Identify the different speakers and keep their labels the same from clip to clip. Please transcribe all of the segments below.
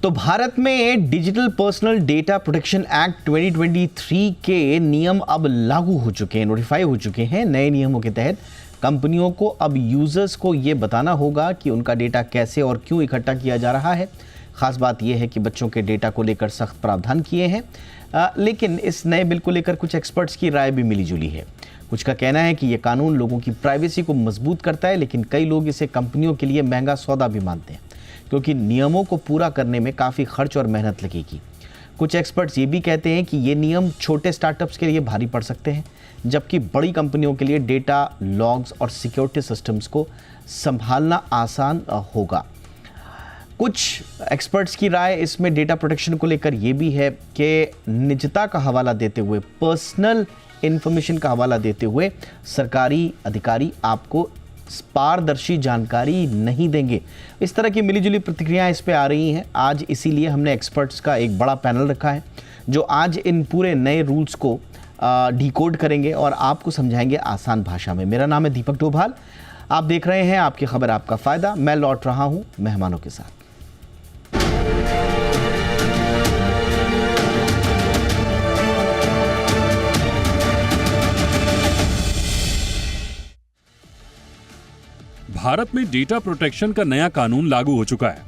Speaker 1: तो भारत में digital personal data protection act 2023 के नियम अब लागू हो चुके हैं, नोटिफाई हो चुके हैं। नए नियमों के तहत कंपनियों को अब यूजर्स को ये बताना होगा कि उनका डेटा कैसे और क्यों इकट्ठा किया जा रहा है। खास बात यह है कि बच्चों के डेटा को लेकर सख्त प्रावधान किए हैं, लेकिन इस नए बिल को लेकर कुछ एक्सपर्ट्स की राय भी मिली जुली है। कुछ का कहना है कि यह कानून लोगों की प्राइवेसी को मजबूत करता है, लेकिन कई लोग इसे कंपनियों के लिए महंगा सौदा भी मानते हैं, क्योंकि नियमों को पूरा करने में काफ़ी खर्च और मेहनत लगेगी। कुछ एक्सपर्ट्स ये भी कहते हैं कि ये नियम छोटे स्टार्टअप्स के लिए भारी पड़ सकते हैं, जबकि बड़ी कंपनियों के लिए डेटा लॉग्स और सिक्योरिटी सिस्टम्स को संभालना आसान होगा। कुछ एक्सपर्ट्स की राय इसमें डेटा प्रोटेक्शन को लेकर ये भी है कि निजता का हवाला देते हुए, पर्सनल इंफॉर्मेशन का हवाला देते हुए सरकारी अधिकारी आपको पारदर्शी जानकारी नहीं देंगे। इस तरह की मिलीजुली प्रतिक्रियाएं इस पे आ रही हैं। आज इसीलिए हमने एक्सपर्ट्स का एक बड़ा पैनल रखा है, जो आज इन पूरे नए रूल्स को डिकोड करेंगे और आपको समझाएंगे आसान भाषा में। मेरा नाम है दीपक डोभाल, आप देख रहे हैं आपकी खबर आपका फायदा। मैं लौट रहा हूं मेहमानों के साथ।
Speaker 2: भारत में डेटा प्रोटेक्शन का नया कानून लागू हो चुका है।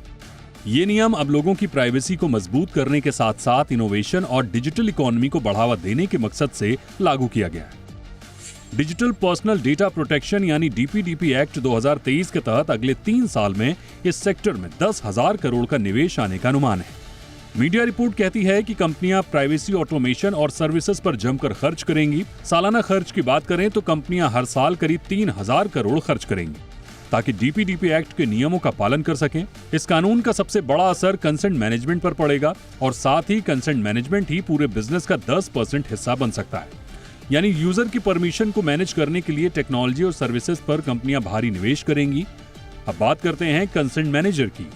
Speaker 2: ये नियम अब लोगों की प्राइवेसी को मजबूत करने के साथ साथ इनोवेशन और डिजिटल इकोनॉमी को बढ़ावा देने के मकसद से लागू किया गया है। डिजिटल पर्सनल डेटा प्रोटेक्शन यानी डीपीडीपी एक्ट 2023 के तहत अगले 3 साल में इस सेक्टर में 10,000 करोड़ का निवेश आने का अनुमान है। मीडिया रिपोर्ट कहती है कि कंपनियां प्राइवेसी ऑटोमेशन और सर्विसेज पर जमकर खर्च करेंगी। सालाना खर्च की बात करें तो कंपनियां हर साल करीब 3,000 करोड़ खर्च करेंगी ताकि डीपीडीपी एक्ट के नियमों का पालन कर सकें। इस कानून का सबसे बड़ा असर कंसेंट मैनेजमेंट पर पड़ेगा और साथ ही कंसेंट मैनेजमेंट ही पूरे बिजनेस का 10% हिस्सा बन सकता है। यानी यूजर की परमिशन को मैनेज करने के लिए टेक्नोलॉजी और सर्विसेज पर कंपनियां भारी निवेश करेंगी। अब बात करते हैं कंसेंट मैनेजर की।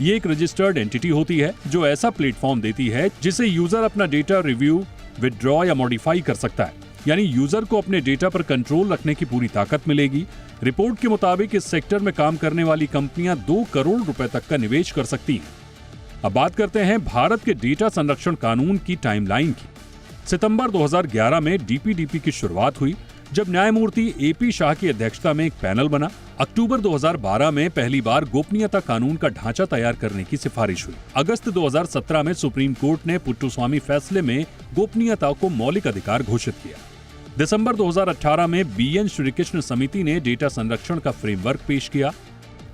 Speaker 2: ये एक रजिस्टर्ड एंटिटी होती है जो ऐसा प्लेटफॉर्म देती है जिसे यूजर अपना डेटा रिव्यू, विदड्रॉ या मॉडिफाई कर सकता है। यानी यूजर को अपने डेटा पर कंट्रोल रखने की पूरी ताकत मिलेगी। रिपोर्ट के मुताबिक इस सेक्टर में काम करने वाली कंपनियां 2 करोड़ रुपए तक का निवेश कर सकती हैं। अब बात करते हैं भारत के डेटा संरक्षण कानून की टाइमलाइन की। सितंबर 2011 में डीपीडीपी की शुरुआत हुई, जब न्यायमूर्ति एपी शाह की अध्यक्षता में एक पैनल बना। अक्टूबर 2012 में पहली बार गोपनीयता कानून का ढांचा तैयार करने की सिफारिश हुई। अगस्त 2017 में सुप्रीम कोर्ट ने पुट्टुस्वामी फैसले में गोपनीयता को मौलिक अधिकार घोषित किया। दिसंबर 2018 में बीएन श्रीकृष्ण समिति ने डेटा संरक्षण का फ्रेमवर्क पेश किया।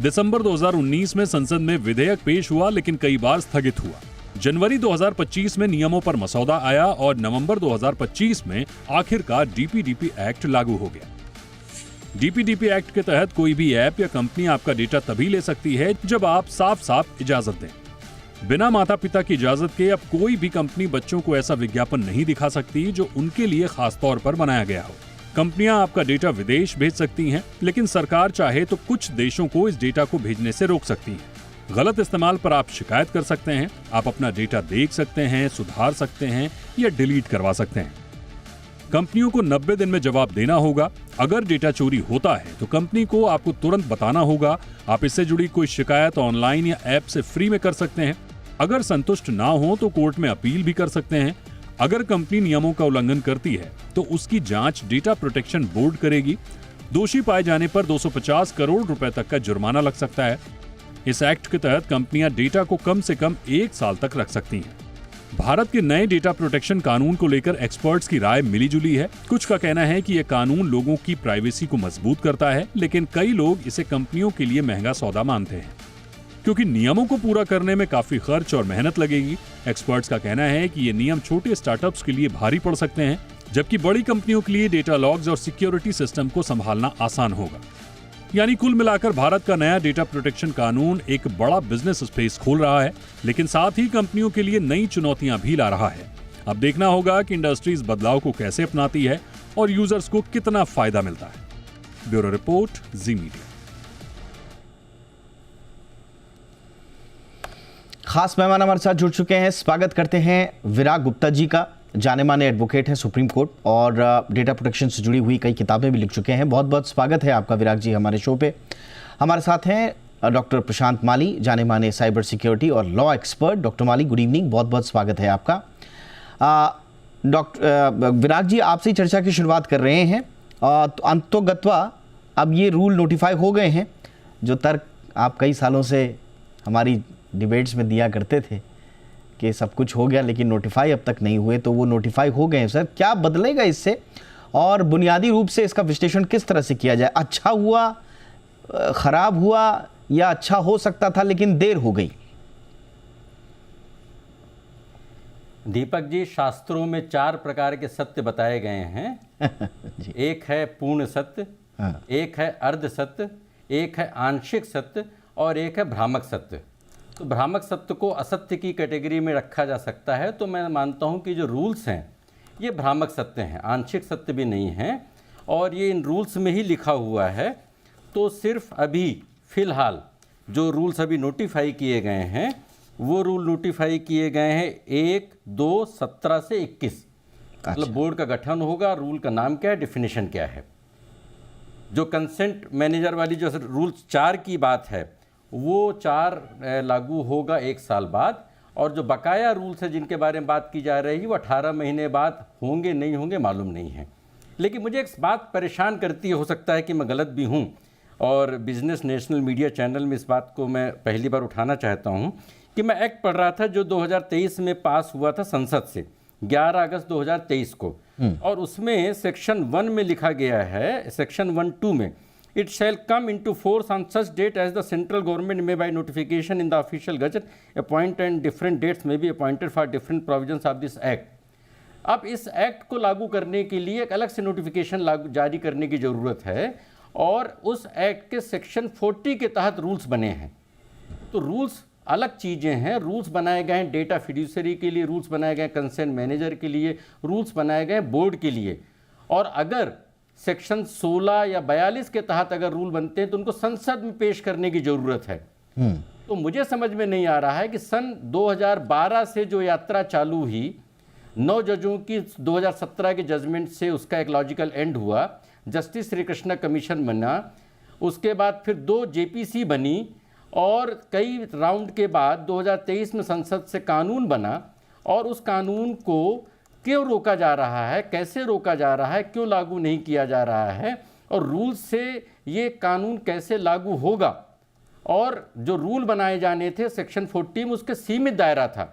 Speaker 2: दिसंबर 2019 में संसद में विधेयक पेश हुआ, लेकिन कई बार स्थगित हुआ। जनवरी 2025 में नियमों पर मसौदा आया और नवंबर 2025 में आखिरकार डीपीडीपी एक्ट लागू हो गया। डीपीडीपी एक्ट के तहत कोई भी ऐप या कंपनी आपका डेटा तभी ले सकती है जब आप साफ साफ इजाजत दें। बिना माता पिता की इजाजत के अब कोई भी कंपनी बच्चों को ऐसा विज्ञापन नहीं दिखा सकती जो उनके लिए खास तौर पर बनाया गया हो। कंपनियां आपका डेटा विदेश भेज सकती हैं, लेकिन सरकार चाहे तो कुछ देशों को इस डेटा को भेजने से रोक सकती है। गलत इस्तेमाल पर आप शिकायत कर सकते हैं। आप अपना डेटा देख सकते हैं, सुधार सकते हैं या डिलीट करवा सकते हैं। कंपनियों को 90 दिन में जवाब देना होगा। अगर डेटा चोरी होता है तो कंपनी को आपको तुरंत बताना होगा। आप इससे जुड़ी कोई शिकायत ऑनलाइन या ऐप से फ्री में कर सकते हैं। अगर संतुष्ट ना हो तो कोर्ट में अपील भी कर सकते हैं। अगर कंपनी नियमों का उल्लंघन करती है तो उसकी जांच डेटा प्रोटेक्शन बोर्ड करेगी। दोषी पाए जाने पर 250 करोड़ रुपए तक का जुर्माना लग सकता है। इस एक्ट के तहत कंपनियां डेटा को कम से कम 1 साल तक रख सकती हैं। भारत के नए डेटा प्रोटेक्शन कानून को लेकर एक्सपर्ट्स की राय मिली जुली है। कुछ का कहना है कि यह कानून लोगों की प्राइवेसी को मजबूत करता है, लेकिन कई लोग इसे कंपनियों के लिए महंगा सौदा मानते हैं, क्योंकि नियमों को पूरा करने में काफी खर्च और मेहनत लगेगी। एक्सपर्ट्स का कहना है कि ये नियम छोटे स्टार्टअप्स के लिए भारी पड़ सकते हैं, जबकि बड़ी कंपनियों के लिए डेटा लॉग्स और सिक्योरिटी सिस्टम को संभालना आसान होगा। यानी कुल मिलाकर भारत का नया डेटा प्रोटेक्शन कानून एक बड़ा बिजनेस स्पेस खोल रहा है, लेकिन साथ ही कंपनियों के लिए नई चुनौतियां भी ला रहा है। अब देखना होगा कि इंडस्ट्री इस बदलाव को कैसे अपनाती है और यूजर्स को कितना फायदा मिलता है। ब्यूरो रिपोर्ट, जी मीडिया।
Speaker 1: खास मेहमान हमारे साथ जुड़ चुके हैं। स्वागत करते हैं विराग गुप्ता जी का। जाने माने एडवोकेट हैं सुप्रीम कोर्ट और डेटा प्रोटेक्शन से जुड़ी हुई कई किताबें भी लिख चुके हैं। बहुत बहुत स्वागत है आपका विराग जी हमारे शो पे। हमारे साथ हैं डॉक्टर प्रशांत माली, जाने माने साइबर सिक्योरिटी और लॉ एक्सपर्ट। डॉक्टर माली, गुड इवनिंग, बहुत बहुत स्वागत है आपका। डॉक्टर विराग जी, आपसे ही चर्चा की शुरुआत कर रहे हैं। तो अंतोगत्वा अब ये रूल नोटिफाई हो गए हैं। जो तर्क आप कई सालों से हमारी डिबेट्स में दिया करते थे कि सब कुछ हो गया लेकिन नोटिफाई अब तक नहीं हुए, तो वो नोटिफाई हो गए हैं। सर, क्या बदलेगा इससे और बुनियादी रूप से इसका विश्लेषण किस तरह से किया जाए? अच्छा हुआ, खराब हुआ, या अच्छा हो सकता था लेकिन देर हो गई?
Speaker 3: दीपक जी, शास्त्रों में 4 प्रकार के सत्य बताए गए हैं। एक है पूर्ण सत्य, एक है अर्ध सत्य, एक है आंशिक सत्य और एक है भ्रामक सत्य। तो भ्रामक सत्य को असत्य की कैटेगरी में रखा जा सकता है। तो मैं मानता हूं कि जो रूल्स हैं ये भ्रामक सत्य हैं, आंशिक सत्य भी नहीं हैं, और ये इन रूल्स में ही लिखा हुआ है। तो सिर्फ अभी फ़िलहाल जो रूल्स अभी नोटिफाई किए गए हैं वो रूल नोटिफाई किए गए हैं 1/2/17 से 21। मतलब बोर्ड का गठन होगा, रूल का नाम क्या है, डेफिनेशन क्या है। जो कंसेंट मैनेजर वाली जो रूल्स 4 की बात है वो 4 लागू होगा 1 साल बाद, और जो बकाया रूल्स है जिनके बारे में बात की जा रही है वो 18 महीने बाद होंगे, नहीं होंगे मालूम नहीं है। लेकिन मुझे एक बात परेशान करती है, हो सकता है कि मैं गलत भी हूँ, और बिजनेस नेशनल मीडिया चैनल में इस बात को मैं पहली बार उठाना चाहता हूँ कि मैं एक्ट पढ़ रहा था जो 2023 में पास हुआ था संसद से 11 अगस्त 2023 को, और उसमें सेक्शन 1 में लिखा गया है, सेक्शन 1(2) में, it shall come into force on such date as the central government may by notification in the official gazette appoint and different dates may be appointed for different provisions of this act. अब इस act को लागू करने के लिए एक अलग से नोटिफिकेशन जारी करने की ज़रूरत है, और उस एक्ट के सेक्शन 40 के तहत रूल्स बने हैं। तो रूल्स अलग चीज़ें हैं। रूल्स बनाए गए हैं डेटा फिड्यूसरी के लिए, रूल्स बनाए गए कंसेंट मैनेजर के लिए, रूल्स बनाए गए बोर्ड के लिए। और अगर सेक्शन 16 या 42 के तहत अगर रूल बनते हैं तो उनको संसद में पेश करने की ज़रूरत है। तो मुझे समझ में नहीं आ रहा है कि सन 2012 से जो यात्रा चालू हुई, 9 जजों की 2017 के जजमेंट से उसका एक लॉजिकल एंड हुआ, जस्टिस श्री कृष्णा कमीशन बना, उसके बाद फिर 2 जेपीसी बनी, और कई राउंड के बाद 2023 में संसद से कानून बना, और उस कानून को क्यों रोका जा रहा है, कैसे रोका जा रहा है, क्यों लागू नहीं किया जा रहा है, और रूल से ये कानून कैसे लागू होगा, और जो रूल बनाए जाने थे सेक्शन 40 में उसके सीमित दायरा था।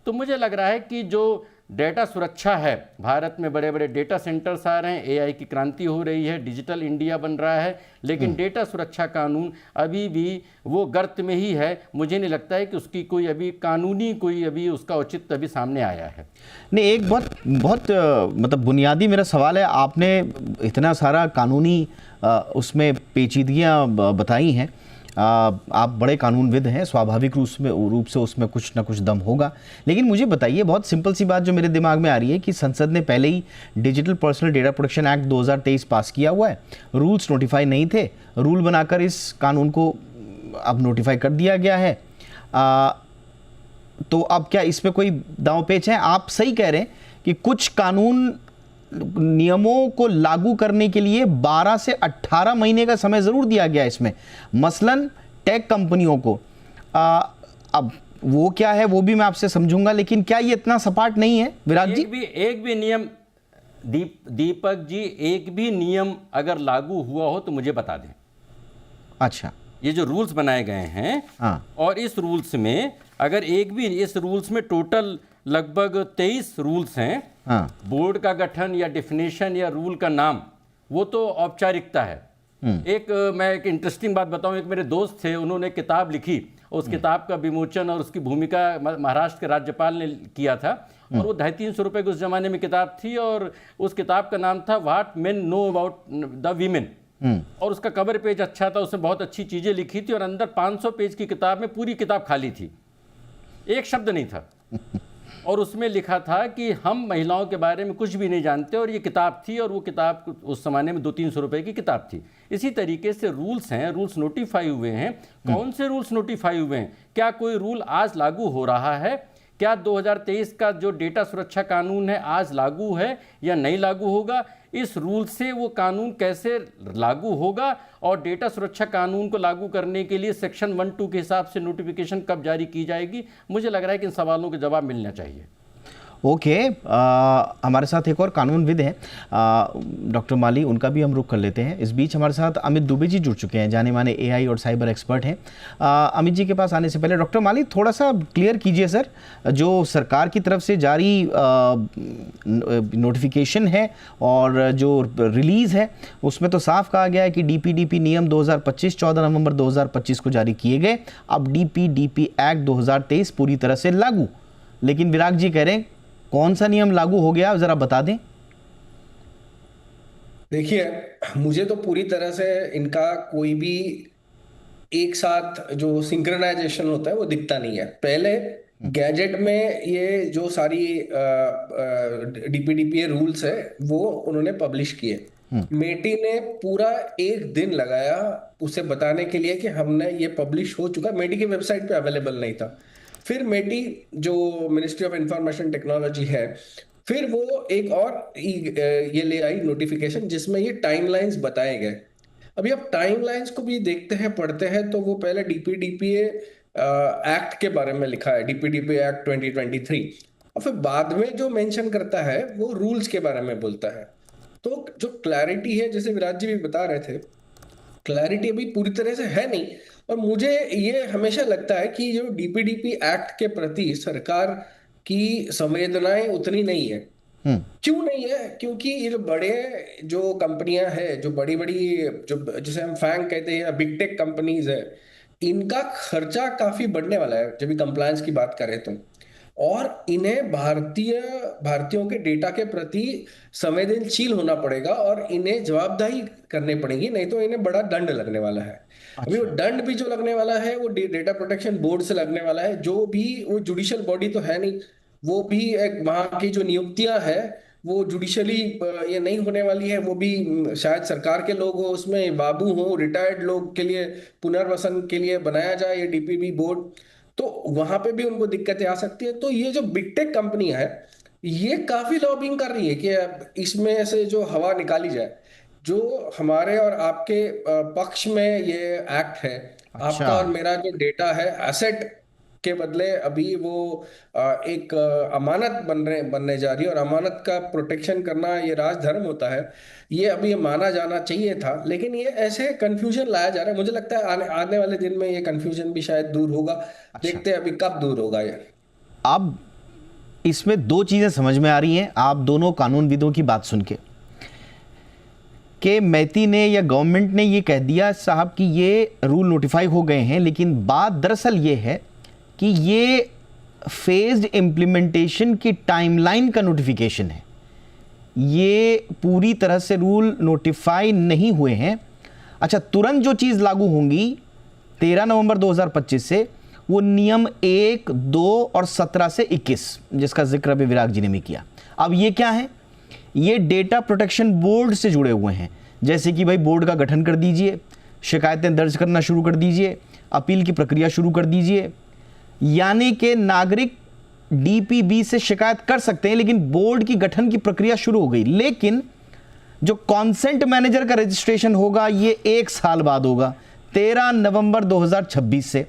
Speaker 3: तो मुझे लग रहा है कि जो डेटा सुरक्षा है, भारत में बड़े बड़े डेटा सेंटर्स आ रहे हैं, एआई की क्रांति हो रही है, डिजिटल इंडिया बन रहा है, लेकिन डेटा सुरक्षा कानून अभी भी वो गर्त में ही है। मुझे नहीं लगता है कि उसकी कोई अभी कानूनी कोई अभी उसका औचित्य अभी सामने आया है। नहीं,
Speaker 1: एक बहुत मतलब बुनियादी मेरा सवाल है। आपने इतना सारा कानूनी उसमें पेचीदगियाँ बताई हैं। आप बड़े कानूनविद हैं, स्वाभाविक रूप से उसमें कुछ ना कुछ दम होगा। लेकिन मुझे बताइए, बहुत सिंपल सी बात जो मेरे दिमाग में आ रही है कि संसद ने पहले ही digital personal data protection act 2023 pass किया हुआ है, रूल्स नोटिफाई नहीं थे, रूल बनाकर इस कानून को अब नोटिफाई कर दिया गया है। तो अब क्या इसमें कोई दांव-पेच है? आप सही कह रहे हैं कि कुछ कानून नियमों को लागू करने के लिए 12 से 18 महीने का समय जरूर दिया गया इसमें, मसलन टेक कंपनियों को। अब वो क्या है वो भी मैं आपसे समझूंगा, लेकिन क्या ये इतना सपाट नहीं है विराट जी?
Speaker 3: एक भी नियम दीपक जी, एक भी नियम अगर लागू हुआ हो तो मुझे बता दें।
Speaker 1: अच्छा,
Speaker 3: ये जो रूल्स बनाए गए हैं, और इस रूल्स में अगर एक भी, इस रूल्स में टोटल लगभग 23 रूल्स हैं। बोर्ड का गठन या डेफिनेशन या रूल का नाम वो तो औपचारिकता है। मैं एक इंटरेस्टिंग बात बताऊं, एक मेरे दोस्त थे, उन्होंने किताब लिखी, उस किताब का विमोचन और उसकी भूमिका महाराष्ट्र के राज्यपाल ने किया था, और वो 250-300 रुपए की उस जमाने में किताब थी, और उस किताब का नाम था what main know about the women, और उसका कवर पेज अच्छा था, उसने बहुत अच्छी चीजें लिखी थी, और अंदर 500 पेज की किताब में पूरी किताब खाली थी, एक शब्द नहीं था। और उसमें लिखा था कि हम महिलाओं के बारे में कुछ भी नहीं जानते, और ये किताब थी, और वो किताब उस ज़माने में 200-300 रुपए की किताब थी। इसी तरीके से रूल्स हैं, रूल्स नोटिफाई हुए हैं। कौन से रूल्स नोटिफाई हुए हैं? क्या कोई रूल आज लागू हो रहा है क्या 2023 का जो डेटा सुरक्षा कानून है आज लागू है या नहीं लागू होगा, इस रूल से वो कानून कैसे लागू होगा, और डेटा सुरक्षा कानून को लागू करने के लिए सेक्शन 1(2) के हिसाब से नोटिफिकेशन कब जारी की जाएगी, मुझे लग रहा है कि इन सवालों के जवाब मिलना चाहिए।
Speaker 1: ओके, हमारे साथ एक और कानूनविद हैं डॉक्टर माली, उनका भी हम रुख कर लेते हैं। इस बीच हमारे साथ अमित दुबे जी जुड़ चुके हैं, जाने माने एआई और साइबर एक्सपर्ट हैं। अमित जी के पास आने से पहले डॉक्टर माली थोड़ा सा क्लियर कीजिए सर, जो सरकार की तरफ से जारी नोटिफिकेशन है और जो रिलीज़ है उसमें तो साफ कहा गया है कि डीपीडीपी नियम 2025 14 नवंबर 2025 को जारी किए गए। अब डीपीडीपी एक्ट 2023 पूरी तरह से लागू, लेकिन विराग जी कह रहे हैं कौन सा नियम लागू हो गया, जरा बता दें।
Speaker 4: देखिए, मुझे तो पूरी तरह से इनका कोई भी एक साथ जो सिंक्रोनाइजेशन होता है वो दिखता नहीं है। पहले गैजेट में ये जो सारी डीपीडीपी रूल्स है वो उन्होंने पब्लिश किए। मेटी ने पूरा एक दिन लगाया उसे बताने के लिए कि हमने ये पब्लिश हो चुका, मेटी की वेबसाइट पे अवेलेबल नहीं था। फिर मेटी जो मिनिस्ट्री ऑफ इंफॉर्मेशन टेक्नोलॉजी है, फिर वो एक और ये ले आई नोटिफिकेशन जिसमें ये टाइमलाइंस बताए गए। अभी आप टाइमलाइंस को भी देखते हैं, पढ़ते हैं, तो वो पहले डीपीडीपीए एक्ट के बारे में लिखा है, डीपीडीपी एक्ट 2023, और फिर बाद में जो मेंशन करता है वो रूल्स के बारे में बोलता है। तो जो क्लैरिटी है, जैसे विराज जी भी बता रहे थे, क्लैरिटी अभी पूरी तरह से है नहीं। और मुझे ये हमेशा लगता है कि जो डीपीडीपी एक्ट के प्रति सरकार की संवेदनाएं उतनी नहीं है। क्यों नहीं है? क्योंकि ये जो बड़े जो कंपनियां हैं, जो बड़ी बड़ी जो जिसे हम फैंग कहते हैं, बिग टेक कंपनीज है, इनका खर्चा काफी बढ़ने वाला है जब भी कंप्लायंस की बात करें तो। और इन्हें भारतीयों के डेटा के प्रति संवेदनशील होना पड़ेगा और इन्हें जवाबदेही करनी पड़ेगी, नहीं तो इन्हें बड़ा दंड लगने वाला है। अभी वो दंड भी जो लगने वाला है वो डेटा प्रोटेक्शन बोर्ड से लगने वाला है, जो भी वो जुडिशियल बॉडी तो है नहीं, वो भी एक वहां की जो नियुक्तियां है वो जुडिशली ये नहीं होने वाली है, वो भी शायद सरकार के लोग हो, उसमें बाबू हो, रिटायर्ड लोग के लिए पुनर्वसन के लिए बनाया जाए ये डीपीबी बोर्ड, तो वहां पे भी उनको दिक्कतें आ सकती है। तो ये जो बिग टेक कंपनी है ये काफी लॉबिंग कर रही है कि इसमें से जो हवा निकाली जाए, जो हमारे और आपके पक्ष में ये एक्ट है।
Speaker 1: अच्छा।
Speaker 4: आपका और मेरा जो डेटा है एसेट के बदले अभी वो एक अमानत बनने जा रही है, और अमानत का प्रोटेक्शन करना ये राजधर्म होता है, ये अभी माना जाना चाहिए था। लेकिन ये ऐसे कंफ्यूजन लाया जा रहा है, मुझे लगता है आने वाले दिन में ये कंफ्यूजन भी शायद दूर होगा।
Speaker 1: अच्छा।
Speaker 4: देखते हैं अभी कब दूर होगा ये।
Speaker 1: अब इसमें दो चीजें समझ में आ रही हैं आप दोनों कानूनविदों की बात सुन के, कि मैती ने या गवर्नमेंट ने ये कह दिया साहब कि ये रूल नोटिफाई हो गए हैं, लेकिन बात दरअसल ये है कि ये फेज्ड इम्प्लीमेंटेशन की टाइमलाइन का नोटिफिकेशन है। ये पूरी तरह से रूल नोटिफाई नहीं हुए हैं। अच्छा, तुरंत जो चीज़ लागू होंगी 13 नवंबर 2025 से, वो नियम 1, 2 और 17 से 21 जिसका जिक्र अभी विराग जी ने भी किया। अब ये क्या है? ये डेटा प्रोटेक्शन बोर्ड से जुड़े हुए हैं, जैसे कि भाई बोर्ड का गठन कर दीजिए, शिकायतें दर्ज करना शुरू कर दीजिए, अपील की प्रक्रिया शुरू कर दीजिए, यानी कि नागरिक डीपीबी से शिकायत कर सकते हैं, लेकिन बोर्ड की गठन की प्रक्रिया शुरू हो गई। लेकिन जो कॉन्सेंट मैनेजर का रजिस्ट्रेशन होगा ये 1 साल बाद होगा, 13 नवंबर 2026 से।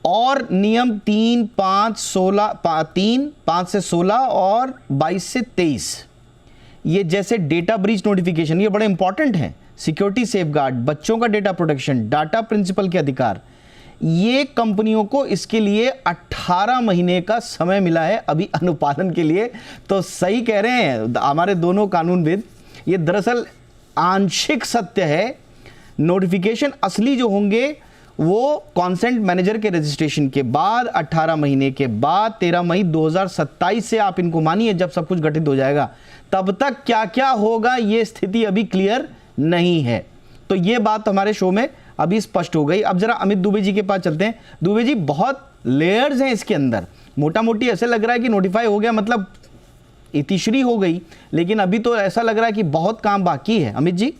Speaker 1: और नियम 3, 5 से 16 और 22 से 23, ये जैसे डेटा ब्रीच नोटिफिकेशन, ये बड़े इंपॉर्टेंट हैं। सिक्योरिटी सेफगार्ड, बच्चों का डेटा प्रोटेक्शन, डाटा प्रिंसिपल के अधिकार, ये कंपनियों को इसके लिए 18 महीने का समय मिला है अभी अनुपालन के लिए। तो सही कह रहे हैं हमारे दोनों कानूनविद, ये दरअसल आंशिक सत्य है। नोटिफिकेशन असली जो होंगे वो कॉन्सेंट मैनेजर के रजिस्ट्रेशन के बाद 18 महीने के बाद 13 मई 2027 से आप इनको मानिए, जब सब कुछ गठित हो जाएगा। तब तक क्या क्या होगा ये स्थिति अभी क्लियर नहीं है। तो ये बात हमारे शो में अभी स्पष्ट हो गई। अब जरा अमित दुबे जी के पास चलते हैं। दुबे जी, बहुत लेयर्स हैं इसके अंदर, मोटा मोटी ऐसे लग रहा है कि नोटिफाई हो गया मतलब इतिश्री हो गई, लेकिन अभी तो ऐसा लग रहा है कि बहुत काम बाकी है। अमित जी।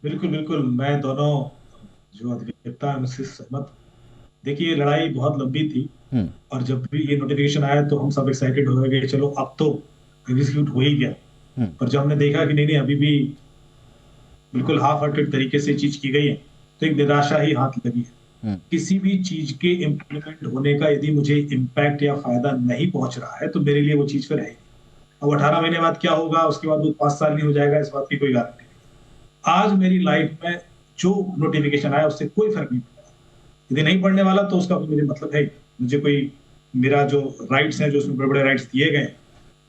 Speaker 5: बिल्कुल बिल्कुल, मैं दोनों जो अधिवक्ता है उनसे सहमत देखिए, ये लड़ाई बहुत लंबी थी और जब भी ये नोटिफिकेशन आया तो हम सब एक्साइटेड हो गए कि चलो अब तो एग्जीक्यूट हो ही गया। पर जब हमने देखा कि नहीं अभी भी बिल्कुल हाफ हार्टेड तरीके से चीज की गई है तो एक निराशा ही हाथ लगी है। किसी भी चीज के इम्प्लीमेंट होने का यदि मुझे इम्पैक्ट या फायदा नहीं पहुंच रहा है तो मेरे लिए वो चीज फिर है। अब 18 महीने बाद क्या होगा, उसके बाद वो 5 साल नहीं हो जाएगा, इस बात की कोई गारंटी नहीं। आज मेरी लाइफ में जो नोटिफिकेशन आया उससे कोई फर्क नहीं पड़ा। यदि नहीं पढ़ने वाला तो उसका मुझे मतलब है, मुझे कोई मेरा जो राइट्स हैं, जो उसमें बड़े बड़े राइट्स दिए गए,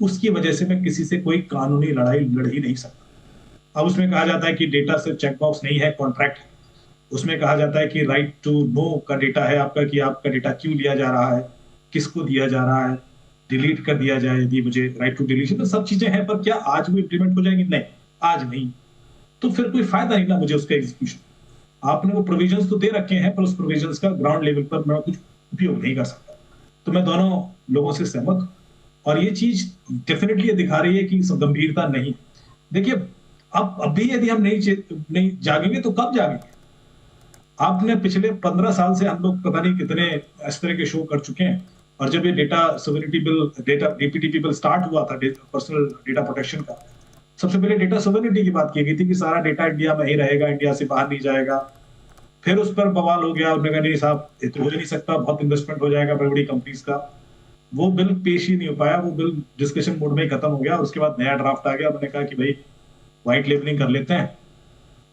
Speaker 5: उसकी वजह से मैं किसी से कोई कानूनी लड़ाई लड़ ही नहीं सकता। अब उसमें कहा जाता है कि डेटा सिर्फ चेकबॉक्स नहीं है, कॉन्ट्रैक्ट है। उसमें कहा जाता है कि राइट टू नो का डेटा है आपका, कि आपका डेटा क्यों लिया जा रहा है, किसको दिया जा रहा है, डिलीट कर दिया जाए यदि मुझे राइट टू डिलीशन, तो सब चीजें हैं। पर क्या आज वो इम्प्लीमेंट हो जाएगी? नहीं, आज नहीं। तो फिर कोई फायदा नहीं ना मुझे उसका एग्जीक्यूशन। आपने वो प्रोविजंस तो दे रखे हैं पर उस प्रोविजंस का ग्राउंड लेवल पर मैं कुछ उपयोग नहीं कर सकता। तो मैं दोनों लोगों से सहमत हूं और ये चीज डेफिनेटली ये दिखा रही है कि गंभीरता नहीं। देखिए, अब अभी यदि हम नहीं जागेंगे तो कब जागेंगे? आपने पिछले 15 साल से हम लोग पता नहीं कितने इस तरह के शो कर चुके हैं। और जब ये data sovereignty bill, data DPTP bill start हुआ था, पर्सनल डेटा प्रोटेक्शन का, सबसे पहले डेटा सोवरेनिटी की बात की गई थी कि सारा डेटा इंडिया में ही रहेगा, इंडिया से बाहर नहीं जाएगा। फिर उस पर बवाल हो गया, उन्होंने कहा नहीं साहब ये तो हो ही नहीं सकता, बहुत इन्वेस्टमेंट हो जाएगा बड़ी बड़ी कंपनीज का। वो बिल पेश ही नहीं हो पाया, वो बिल डिस्कशन मोड में ही खत्म हो गया। उसके बाद नया ड्राफ्ट आ गया, उन्होंने कहा कि भाई व्हाइट लेबलिंग कर लेते हैं।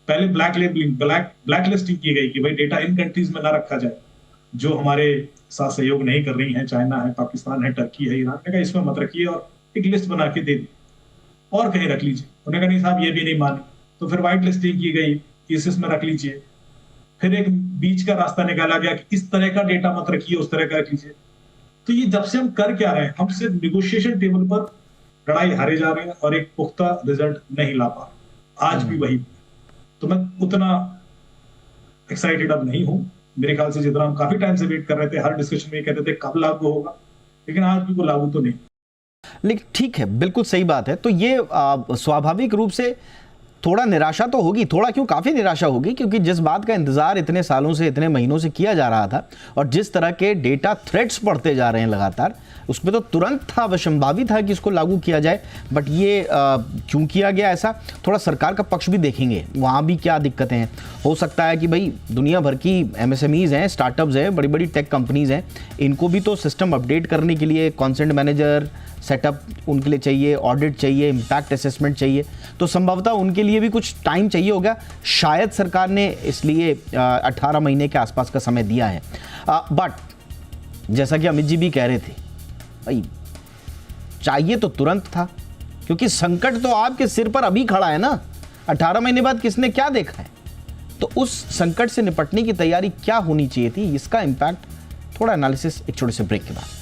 Speaker 5: पहले ब्लैक लेबलिंग, ब्लैक लिस्टिंग की गई कि भाई डेटा इन कंट्रीज में ना रखा जाए जो हमारे साथ सहयोग नहीं कर रही हैं, चाइना है, पाकिस्तान है, टर्की है, ईरान। ने कहा इसमें मत रखिए और एक लिस्ट बना के दे दी और कहीं रख लीजिए। उन्होंने कहा नहीं साहब ये भी नहीं माने, तो फिर व्हाइट लिस्टिंग की गई, इस में रख लीजिए। फिर एक बीच का रास्ता निकाला गया कि इस तरह का डेटा मत रखिए, उस तरह का रख लीजिए। तो ये जब से हम कर क्या रहे हैं, हम सिर्फ निगोशिएशन टेबल पर लड़ाई हारे जा रहे हैं और एक पुख्ता रिजल्ट नहीं ला पा रहे। आज भी वही। तो मैं उतना एक्साइटेड अब नहीं हूं। मेरे ख्याल से जितना हम काफी टाइम से वेट कर रहे थे, हर डिस्कशन में कहते थे कब लागू होगा, लेकिन आज भी वो लागू तो नहीं।
Speaker 1: लेकिन ठीक है, बिल्कुल सही बात है। तो ये स्वाभाविक रूप से थोड़ा निराशा तो होगी, थोड़ा क्यों, काफ़ी निराशा होगी, क्योंकि जिस बात का इंतज़ार इतने सालों से, इतने महीनों से किया जा रहा था और जिस तरह के डेटा थ्रेट्स बढ़ते जा रहे हैं लगातार, उसमें तो तुरंत था, संभावी था कि इसको लागू किया जाए। बट ये क्यों किया गया ऐसा, थोड़ा सरकार का पक्ष भी देखेंगे, वहाँ भी क्या दिक्कतें हैं। हो सकता है कि भाई दुनिया भर की MSMEs हैं, स्टार्टअप्स हैं, बड़ी बड़ी टेक कंपनीज़ हैं, इनको भी तो सिस्टम अपडेट करने के लिए कंसेंट मैनेजर सेटअप उनके लिए चाहिए, ऑडिट चाहिए, इम्पैक्ट असेसमेंट चाहिए, तो संभवतः उनके लिए भी कुछ टाइम चाहिए होगा। शायद सरकार ने इसलिए 18 महीने के आसपास का समय दिया है। बट जैसा कि अमित जी भी कह रहे थे, भाई चाहिए तो तुरंत था, क्योंकि संकट तो आपके सिर पर अभी खड़ा है ना। 18 महीने बाद किसने क्या देखा है, तो उस संकट से निपटने की तैयारी क्या होनी चाहिए थी, इसका इम्पैक्ट थोड़ा एनालिसिस एक छोटे से ब्रेक के बाद।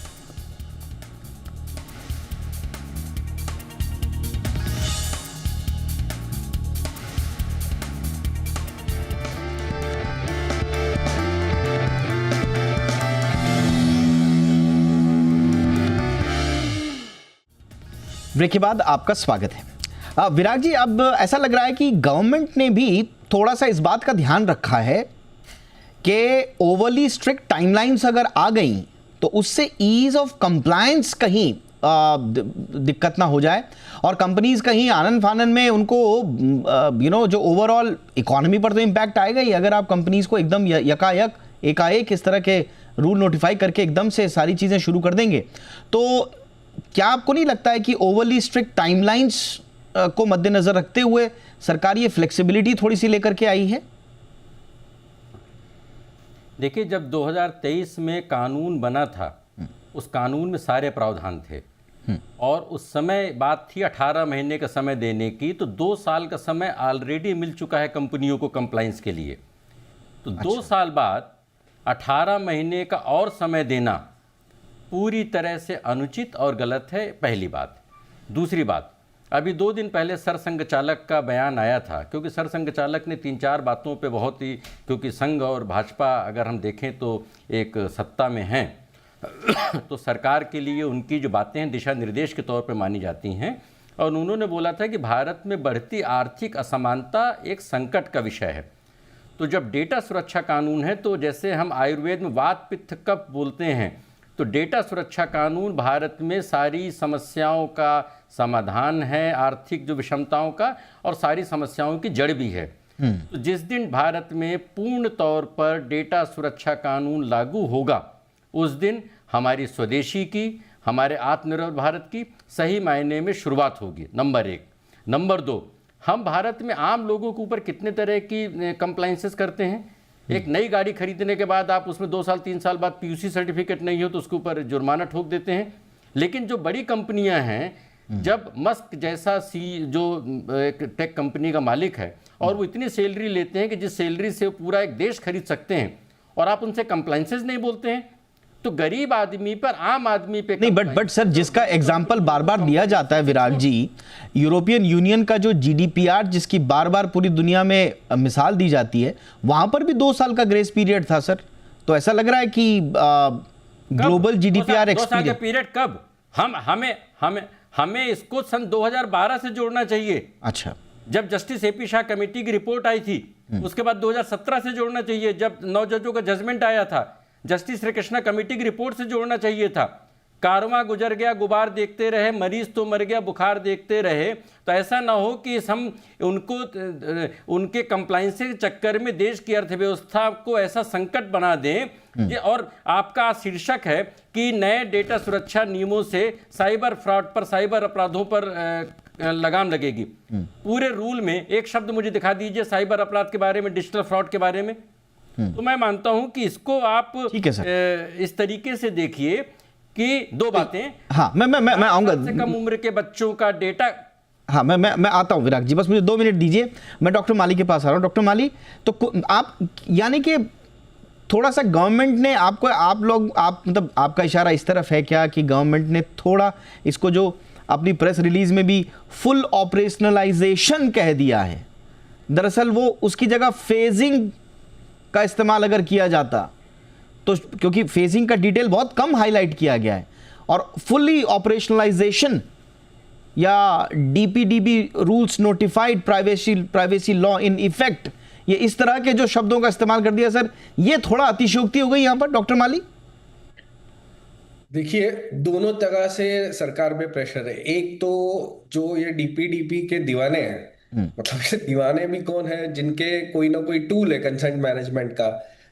Speaker 1: ब्रेक के बाद आपका स्वागत है। विराग जी, अब ऐसा लग रहा है कि गवर्नमेंट ने भी थोड़ा सा इस बात का ध्यान रखा है कि ओवरली स्ट्रिक्ट टाइमलाइंस अगर आ गई तो उससे ईज ऑफ कंप्लायंस कहीं दिक्कत ना हो जाए और कंपनीज कहीं आनन फानन में उनको जो ओवरऑल इकोनॉमी पर तो इम्पैक्ट आएगा ही। अगर आप कंपनीज को एकदम एकाएक इस तरह के रूल नोटिफाई करके एकदम से सारी चीज़ें शुरू कर देंगे, तो क्या आपको नहीं लगता है कि ओवरली स्ट्रिक्ट टाइमलाइंस को मद्देनजर रखते हुए सरकार ये फ्लेक्सिबिलिटी थोड़ी सी लेकर के आई है?
Speaker 3: देखिए, जब 2023 में कानून बना था, उस कानून में सारे प्रावधान थे और उस समय बात थी 18 महीने का समय देने की, तो 2 साल का समय ऑलरेडी मिल चुका है कंपनियों को कंप्लाइंस के लिए। तो 2 साल बाद 18 महीने का और समय देना पूरी तरह से अनुचित और गलत है, पहली बात। दूसरी बात, अभी 2 दिन पहले सरसंघ चालक का बयान आया था, क्योंकि सरसंघ चालक ने 3-4 बातों पे बहुत ही, क्योंकि संघ और भाजपा अगर हम देखें तो एक सत्ता में हैं तो सरकार के लिए उनकी जो बातें हैं दिशा निर्देश के तौर पे मानी जाती हैं। और उन्होंने बोला था कि भारत में बढ़ती आर्थिक असमानता एक संकट का विषय है। तो जब डेटा सुरक्षा कानून है, तो जैसे हम आयुर्वेद में वात पित्त कफ बोलते हैं, तो डेटा सुरक्षा कानून भारत में सारी समस्याओं का समाधान है, आर्थिक जो विषमताओं का, और सारी समस्याओं की जड़ भी है। तो जिस दिन भारत में पूर्ण तौर पर डेटा सुरक्षा कानून लागू होगा, उस दिन हमारी स्वदेशी की, हमारे आत्मनिर्भर भारत की सही मायने में शुरुआत होगी, नंबर 1। नंबर 2, हम भारत में आम लोगों के ऊपर कितने तरह की कंप्लाइंसेस करते हैं। एक नई गाड़ी खरीदने के बाद आप उसमें 2 साल 3 साल बाद पीयूसी सर्टिफिकेट नहीं हो तो उसके ऊपर जुर्माना ठोक देते हैं। लेकिन जो बड़ी कंपनियां हैं, जब मस्क जैसा जो एक टेक कंपनी का मालिक है और वो इतनी सैलरी लेते हैं कि जिस सैलरी से वो पूरा एक देश खरीद सकते हैं, और आप उनसे कंप्लाइंसेस नहीं बोलते हैं, तो गरीब आदमी पर, आम आदमी पे
Speaker 1: नहीं। बट सर, जिसका एग्जाम्पल बार बार दिया जाता है विराग जी, यूरोपियन यूनियन का जो जीडीपीआर, जिसकी बार बार पूरी दुनिया में मिसाल दी जाती है, वहां पर भी 2 साल का ग्रेस पीरियड था सर। तो ऐसा लग रहा है कि ग्लोबल जीडीपीआर
Speaker 3: 2 साल का पीरियड कब? हमें इसको सन 2012 से जोड़ना चाहिए।
Speaker 1: अच्छा,
Speaker 3: जब जस्टिस एपी शाह कमेटी की रिपोर्ट आई थी, उसके बाद 2017 से जोड़ना चाहिए, जब 9 जजों का जजमेंट आया था। जस्टिस श्री कृष्णा कमेटी की रिपोर्ट से जोड़ना चाहिए था। कारवां गुजर गया, गुबार देखते रहे, मरीज तो मर गया, बुखार देखते रहे। तो ऐसा ना हो कि हम उनके कंप्लाइंस के चक्कर में देश की अर्थव्यवस्था को ऐसा संकट बना दें। और आपका शीर्षक है कि नए डेटा सुरक्षा नियमों से साइबर फ्रॉड पर, साइबर अपराधों पर लगाम लगेगी। पूरे रूल में एक शब्द मुझे दिखा दीजिए साइबर अपराध के बारे में, डिजिटल फ्रॉड के बारे में। तो मैं मानता हूं कि इसको आप इस तरीके से देखिए कि 2 बातें।
Speaker 1: हाँ, मैं आऊंगा।
Speaker 3: सबसे कम उम्र के बच्चों का डेटा।
Speaker 1: हाँ, मैं आता हूं विराग जी, बस मुझे 2 मिनट दीजिए। मैं डॉक्टर माली के पास आ रहा हूं। डॉक्टर माली, तो आप, यानी कि थोड़ा सा गवर्नमेंट ने आपको, मतलब आपका इशारा इस तरफ है क्या कि गवर्नमेंट ने थोड़ा इसको, जो अपनी प्रेस रिलीज में भी फुल ऑपरेशनलाइजेशन कह दिया है, दरअसल वो उसकी जगह फेजिंग का इस्तेमाल अगर किया जाता तो, क्योंकि फेजिंग का डिटेल बहुत कम हाईलाइट किया गया है, और फुली ऑपरेशनलाइजेशन या DPDB rules notified privacy law in effect, ये इस तरह के जो शब्दों का इस्तेमाल कर दिया सर, ये थोड़ा अतिशयोक्ति हो गई यहां पर डॉक्टर माली?
Speaker 4: देखिए, दोनों तरह से सरकार पे प्रेशर है। एक तो जो ये डीपीडीपी के दीवाने हैं, मतलब ये दीवाने भी कौन है, जिनके कोई ना कोई टूल है कंसेंट मैनेजमेंट का,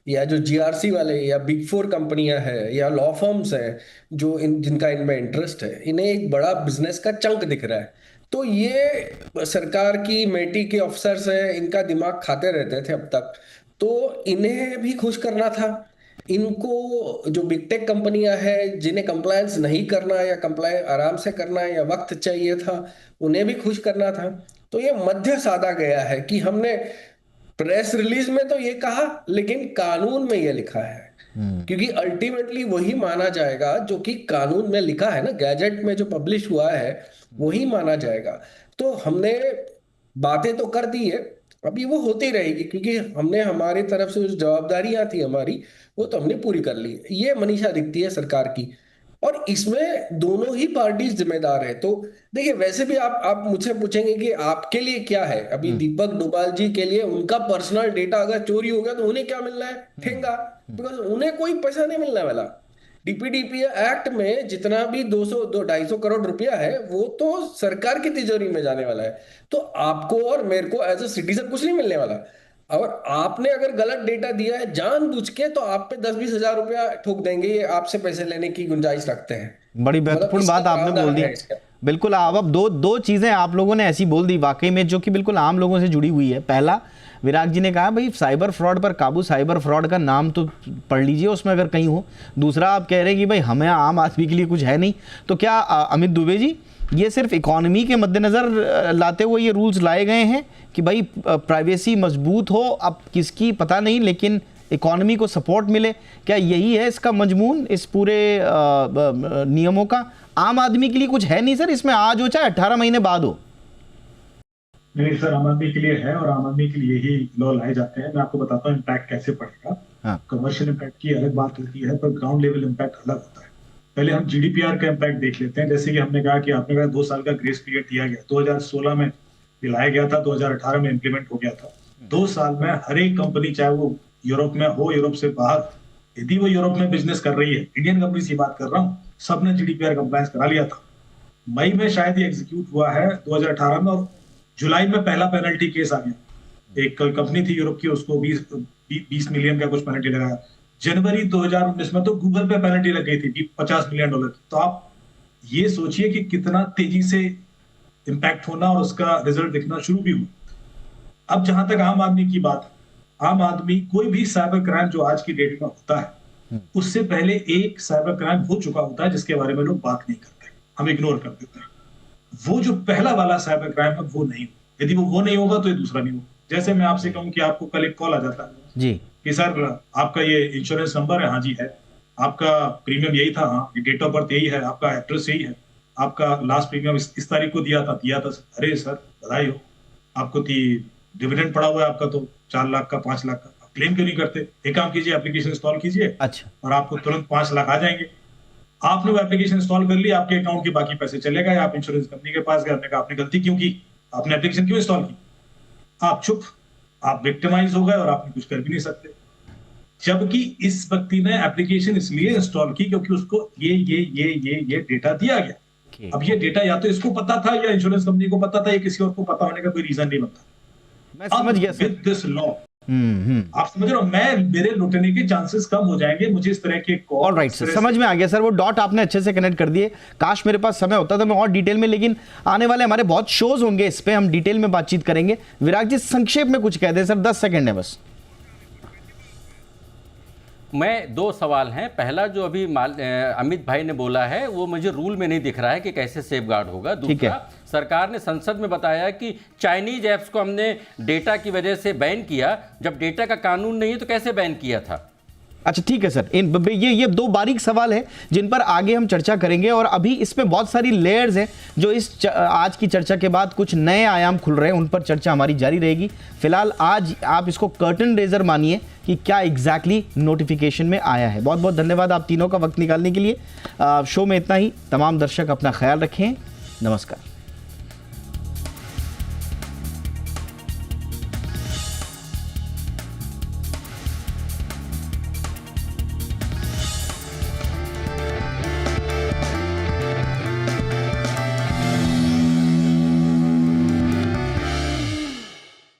Speaker 4: या जो जीआरसी वाले या बिग 4 कंपनियां हैं या लॉ फर्म्स हैं जो जिनका इनमें इंटरेस्ट है, इन्हें एक बड़ा बिजनेस का चंक दिख रहा है। तो ये सरकार की मेटी के अफसर्स हैं, इनका दिमाग खाते रहते थे अब तक, तो इन्हें भी खुश करना था। इनको जो बिग टेक कंपनियां हैं जिन्हें कंप्लायंस नहीं करना या कंप्लायंस आराम से करना है या वक्त चाहिए था, उन्हें भी खुश करना था। तो ये मध्य साधा गया है कि हमने प्रेस रिलीज में तो ये कहा, लेकिन कानून में ये लिखा है, क्योंकि अल्टीमेटली वही माना जाएगा जो कि कानून में लिखा है ना, गैजेट में जो पब्लिश हुआ है वही माना जाएगा। तो हमने बातें तो कर दी है, अभी वो होती रहेगी, क्योंकि हमने हमारी तरफ से जो जवाबदारियां थी हमारी, वो तो हमने पूरी कर ली। ये मनीषा दिखती है सरकार की, और इसमें दोनों ही पार्टी जिम्मेदार है। तो देखिए, वैसे भी आप मुझे पूछेंगे कि आपके लिए क्या है, अभी दीपक डोभाल जी के लिए उनका पर्सनल डेटा अगर चोरी हो गया तो उन्हें क्या मिलना है? ठेंगा, बिकॉज उन्हें कोई पैसा नहीं मिलने वाला। डीपीडीपी एक्ट में जितना भी 200-250 करोड़ रुपया है, वो तो सरकार की तिजोरी में जाने वाला है। तो आपको और मेरे को एज अ सिटीजन कुछ नहीं मिलने वाला। और आपने अगर गलत डेटा दिया है जानबूझ के, तो आप पे 10-20 हजार रुपया ठोक देंगे, ये आपसे पैसे लेने की गुंजाइश रखते हैं।
Speaker 1: बड़ी महत्वपूर्ण बात आपने बोल दी। बिल्कुल, अब दो चीजें आप लोगों ने ऐसी बोल दी वाकई में, जो कि बिल्कुल आम लोगों से जुड़ी हुई है। पहला, विराग जी ने कहा भाई साइबर फ्रॉड पर काबू, साइबर फ्रॉड का नाम तो पढ़ लीजिए उसमें अगर कहीं हो। दूसरा, आप कह रहे हैं कि भाई हमें आम आदमी के लिए कुछ है नहीं। तो क्या अमित दुबे जी, ये सिर्फ इकोनॉमी के मद्देनजर लाते हुए ये रूल्स लाए गए हैं कि भाई प्राइवेसी मजबूत हो, अब किसकी पता नहीं, लेकिन इकोनॉमी को सपोर्ट मिले? क्या यही है इसका मजमून इस पूरे नियमों का? आम आदमी के लिए कुछ है नहीं सर इसमें, आज हो चाहे 18 महीने बाद हो।
Speaker 5: नहीं सर, आम आदमी के लिए है, और आम आदमी के लिए ही लॉ लाए जाते हैं। मैं आपको बताता हूँ इम्पैक्ट कैसे पड़ेगा। कमर्शियल इम्पैक्ट की अलग बात होती है, पर ग्राउंड लेवल इम्पैक्ट अलग होता है। पहले हम जीडीपीआर का इम्पैक्ट देख लेते हैं। जैसे कि हमने कहा कि आपने कहा 2 साल का ग्रेस पीरियड दिया गया, 2016 में लाया गया था, 2018 में इम्प्लीमेंट हो गया था। 2 साल में हर एक कंपनी, चाहे वो यूरोप में हो, यूरोप से बाहर, यदि वो यूरोप में बिजनेस कर रही है, इंडियन कंपनी की बात कर रहा हूँ, सबने जीडीपीआर कंप्लायंस करा लिया था। मई में शायद ये एग्जीक्यूट हुआ है 2018 में, और जुलाई में पहला पेनल्टी केस आ गया। एक कंपनी थी यूरोप की, उसको 20 मिलियन का कुछ पेनल्टी लगाया। जनवरी 2019 में तो गूगल पे पेनल्टी लग गई थी $50 मिलियन। तो आप ये सोचिए कि कितना तेजी से इंपैक्ट होना और उसका रिजल्ट दिखना शुरू भी हुआ। अब जहां तक आम आदमी की बात, आम आदमी कोई भी साइबर क्राइम जो आज की डेट में होता है, उससे पहले एक साइबर क्राइम हो चुका होता है जिसके बारे में लोग बात नहीं करते, हम इग्नोर कर देते हैं। वो जो पहला वाला साइबर क्राइम है वो नहीं हो, यदि वो नहीं होगा तो ये दूसरा नहीं होगा। जैसे मैं आपसे कहूं कि आपको कल एक कॉल आ जाता है
Speaker 1: जी
Speaker 5: कि सर आपका ये इंश्योरेंस नंबर है, हाँ जी है, आपका प्रीमियम यही था, हाँ, ये डेट ऑफ बर्थ यही है, आपका एड्रेस यही है, आपका लास्ट प्रीमियम इस तारीख को दिया था सर। अरे सर बधाई हो, आपको डिविडेंड पड़ा हुआ है आपका तो 4 लाख का, 5 लाख का, आप क्लेम क्यों नहीं करते? एक काम कीजिए, एप्लीकेशन इंस्टॉल कीजिए,
Speaker 1: अच्छा,
Speaker 5: और आपको तुरंत 5 लाख आ जाएंगे। आपने वो एप्लीकेशन इंस्टॉल कर लिया, आपके अकाउंट के बाकी पैसे चले गए, आप इंश्योरेंस कंपनी के पास गए, आपने कहा आपने गलती क्यों की, आपने एप्लीकेशन क्यों इंस्टॉल की? आप चुप, आप विक्टिमाइज हो गए और आपने कुछ कर भी नहीं सकते। जबकि इस व्यक्ति ने एप्लीकेशन इसलिए इंस्टॉल की क्योंकि उसको ये डेटा दिया गया। अब ये डेटा या तो इसको पता था या इंश्योरेंस कंपनी को पता था, या किसी और को पता होने का कोई रीजन नहीं बनता।
Speaker 1: मैं समझ गया सर।
Speaker 5: विद दिस लॉ, आप समझ रहे हो, मेरे लुटने के चांसेस कम हो जाएंगे। मुझे इस तरह के कॉल,
Speaker 1: ऑल राइट सर, समझ में आ गया सर। वो डॉट आपने अच्छे से कनेक्ट कर दिए। काश मेरे पास समय होता तो मैं और डिटेल में, लेकिन आने वाले हमारे बहुत शोज होंगे, इस पे हम डिटेल में बातचीत करेंगे। विराग जी संक्षेप में कुछ कह दें सर, 10 सेकंड है बस।
Speaker 3: मैं 2 सवाल हैं। पहला जो अभी अमित भाई ने बोला है वो मुझे रूल में नहीं दिख रहा है कि कैसे सेफ गार्ड होगा। दूसरा, सरकार ने संसद में बताया कि चाइनीज ऐप्स को हमने डेटा की वजह से बैन किया। जब डेटा का कानून नहीं है तो कैसे बैन किया था?
Speaker 1: अच्छा ठीक है सर, ये 2 बारीक सवाल हैं जिन पर आगे हम चर्चा करेंगे, और अभी इसमें बहुत सारी लेयर्स हैं जो इस आज की चर्चा के बाद कुछ नए आयाम खुल रहे हैं, उन पर चर्चा हमारी जारी रहेगी। फिलहाल आज आप इसको कर्टन रेजर मानिए कि क्या एग्जैक्टली नोटिफिकेशन में आया है। बहुत बहुत धन्यवाद आप तीनों का वक्त निकालने के लिए। शो में इतना ही। तमाम दर्शक अपना ख्याल रखें। नमस्कार।